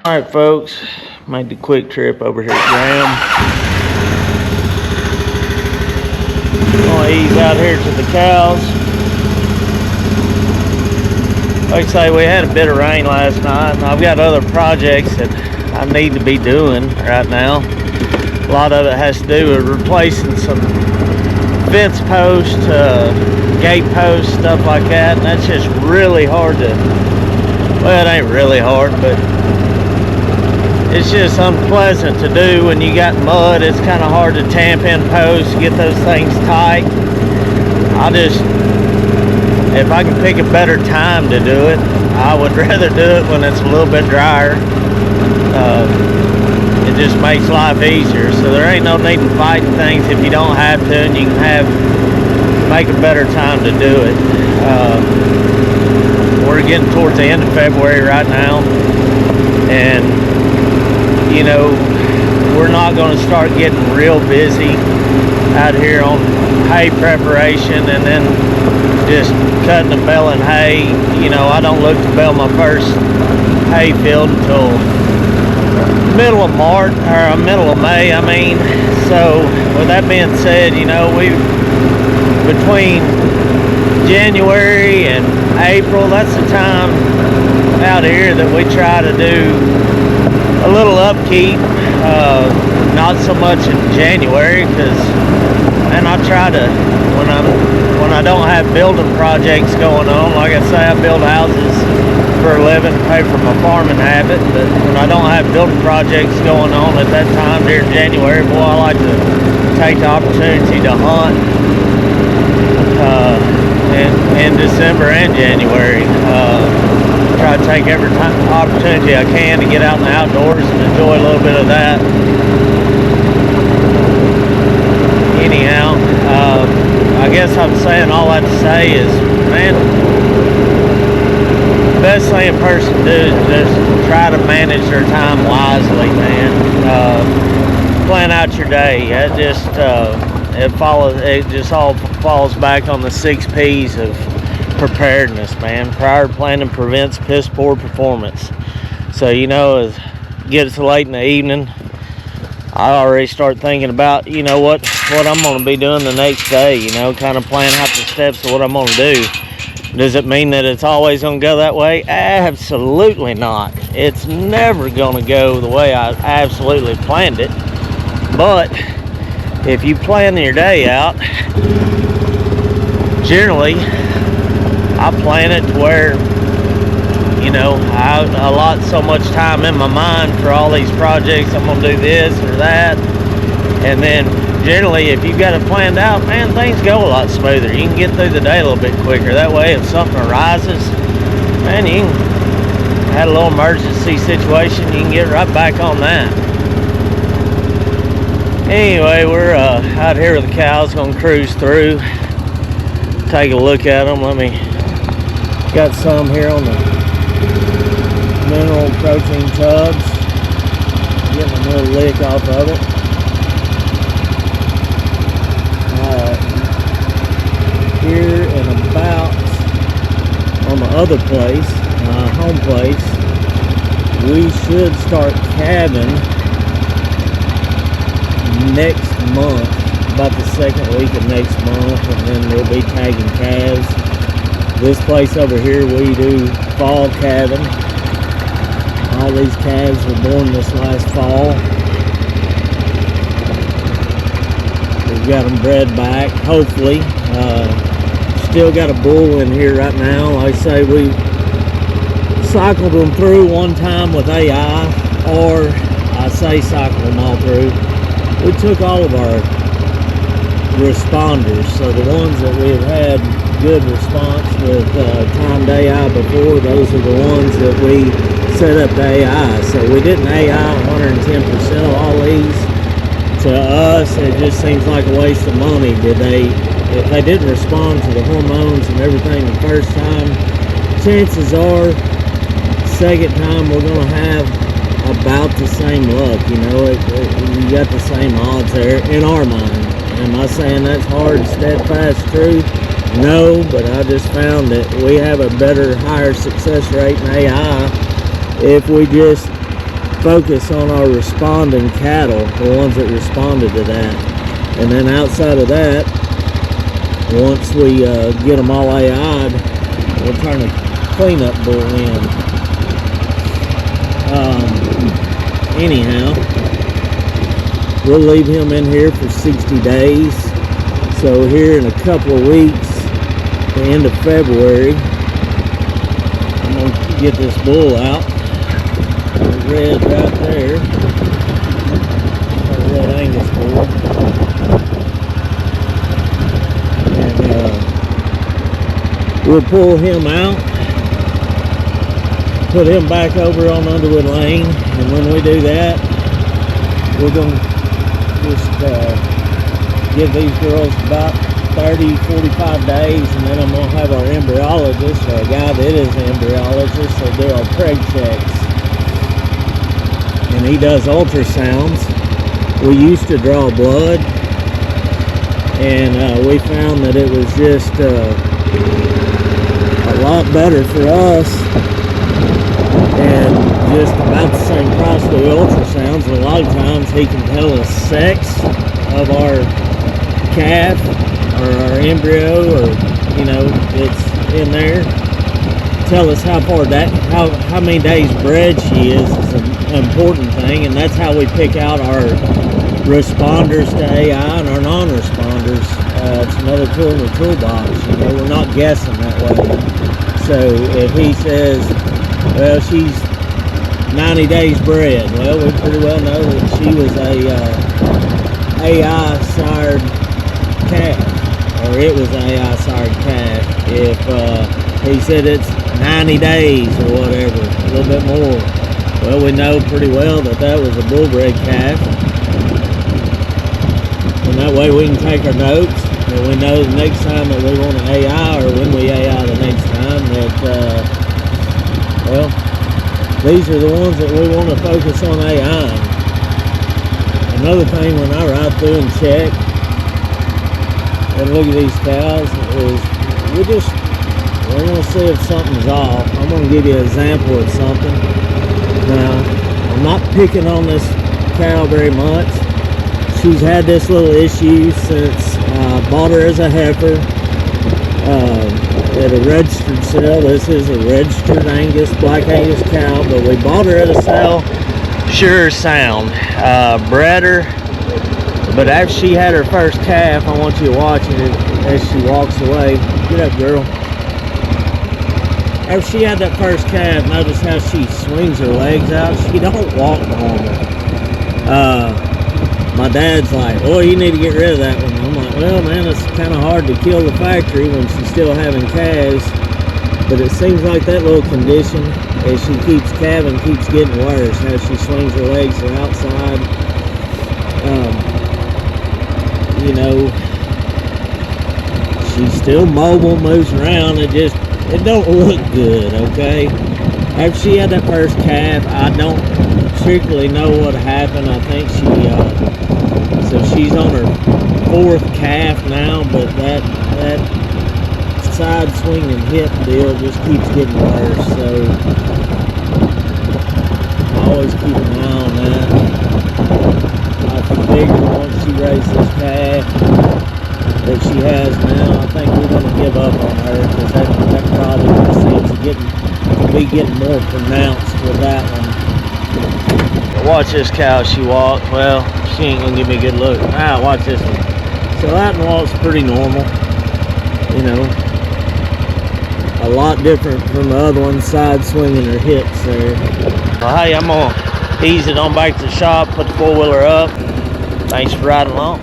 Alright folks, made the quick trip over here at Graham. Gonna ease out here to the cows. Like I say, we had a bit of rain last night, and I've got other projects that I need to be doing right now. A lot of it has to do with replacing some fence posts, gate posts, stuff like that, and that's just really hard to, well, it ain't really hard, but it's just unpleasant to do when you got mud. It's kind of hard to tamp in posts, get those things tight. If I can pick a better time to do it, I would rather do it when it's a little bit drier. It just makes life easier. So there ain't no need in fighting things if you don't have to, and you can make a better time to do it. We're getting towards the end of February right now, and you know, we're not going to start getting real busy out here on hay preparation and then just cutting and baling hay. You know, I don't look to bale my first hay field until middle of March, or middle of May, I mean. So with that being said, you know, between January and April, that's the time out here that we try to do a little upkeep. Not so much in January, because, and I try to, when I don't have building projects going on, like I say, I build houses for a living, pay for my farming habit, but when I don't have building projects going on at that time during January, boy, I like to take the opportunity to hunt in December and January. Try to take every opportunity I can to get out in the outdoors and enjoy a little bit of that. Anyhow, I guess I'm saying all that to say is, man, the best thing a person do is just try to manage their time wisely, man. Plan out your day. It just all falls back on the 6 P's of preparedness, man. Prior planning prevents piss poor performance. So, you know, as it gets late in the evening, I already start thinking about, you know, what I'm going to be doing the next day, you know, kind of plan out the steps of what I'm going to do. Does it mean that it's always going to go that way? Absolutely not. It's never going to go the way I absolutely planned it. But if you plan your day out, generally, I plan it to where, you know, I allot so much time in my mind for all these projects. I'm going to do this or that. And then generally, if you've got it planned out, man, things go a lot smoother. You can get through the day a little bit quicker. That way, if something arises, man, you can have a little emergency situation, you can get right back on that. Anyway, we're out here with the cows, going to cruise through, take a look at them. Got some here on the mineral protein tubs. Getting a little lick off of it. Here and about on the other place, home place, we should start calving next month, about the second week of next month, and then we'll be tagging calves. This place over here, we do fall calving. All these calves were born this last fall. We've got them bred back, hopefully. Still got a bull in here right now. Like I say, we cycled them through one time with AI, or I say cycled them all through. We took all of our responders, so the ones that we have had good response with timed AI before, those are the ones that we set up to AI. So we didn't AI 110% of all these. To us, it just seems like a waste of money. If they didn't respond to the hormones and everything the first time, chances are second time we're going to have about the same luck. You know, you got the same odds there in our mind. Am I saying that's hard, steadfast truth? No, but I just found that we have a better, higher success rate in AI if we just focus on our responding cattle, the ones that responded to that. And then outside of that, once we get them all AI'd, we'll turn a cleanup bull in. Anyhow, we'll leave him in here for 60 days. So here in a couple of weeks, the end of February, I'm going to get this bull out. The red right there. The red Angus bull. And we'll pull him out, put him back over on Underwood Lane, and when we do that, we're going to just give these girls about 30-45 days, and then I'm going to have our embryologist, or a guy that is an embryologist, will do our preg checks. And he does ultrasounds. We used to draw blood, and we found that it was just a lot better for us, and just about the same price for the ultrasounds. And a lot of times he can tell us sex of our calf or our embryo, or it's in there. Tell us how far how many days bred she is an important thing, and that's how we pick out our responders to AI and our non-responders. It's another tool in the toolbox. We're not guessing that way. So if he says, well, she's 90 days bred, well, we pretty well know that she was a AI sired calf, or it was an AI sired calf. If he said it's 90 days or whatever, a little bit more, well, we know pretty well that that was a bull bred calf. And that way we can take our notes, and we know the next time that we want to AI, or when we AI the next time, that, well, these are the ones that we want to focus on AI. Another thing, when I ride through and check and look at these cows, is we're going to see if something's off. I'm going to give you an example of something. Now, I'm not picking on this cow very much. She's had this little issue since I bought her as a heifer at a registered sale. This is a registered Angus, Black Angus cow, but we bought her at a sale. Sure sound. Bred her, but after she had her first calf, I want you to watch it as she walks away. Get up, girl. After she had that first calf, notice how she swings her legs out. She don't walk normal. My dad's like, oh, you need to get rid of that one. I'm like, well, man, it's kind of hard to kill the factory when she's still having calves. But it seems like that little condition, as she keeps calving, keeps getting worse. How she swings her legs to the outside. She's still mobile, moves around. It don't look good, okay? After she had that first calf, I don't particularly know what happened. I think so she's on her fourth calf now, but that side swinging hip deal just keeps getting worse. So I always keep an eye on that. I figure once she raises this calf that she has now, I think we're going to give up on her, because that problem seems to be getting more pronounced with that one. Watch this cow, she walks. Well, she ain't gonna give me a good look. Watch this one. So that one walks pretty normal. A lot different from the other one, side swinging her hips there. Well, hey, I'm gonna ease it on back to the shop, put the four-wheeler up. Thanks for riding along.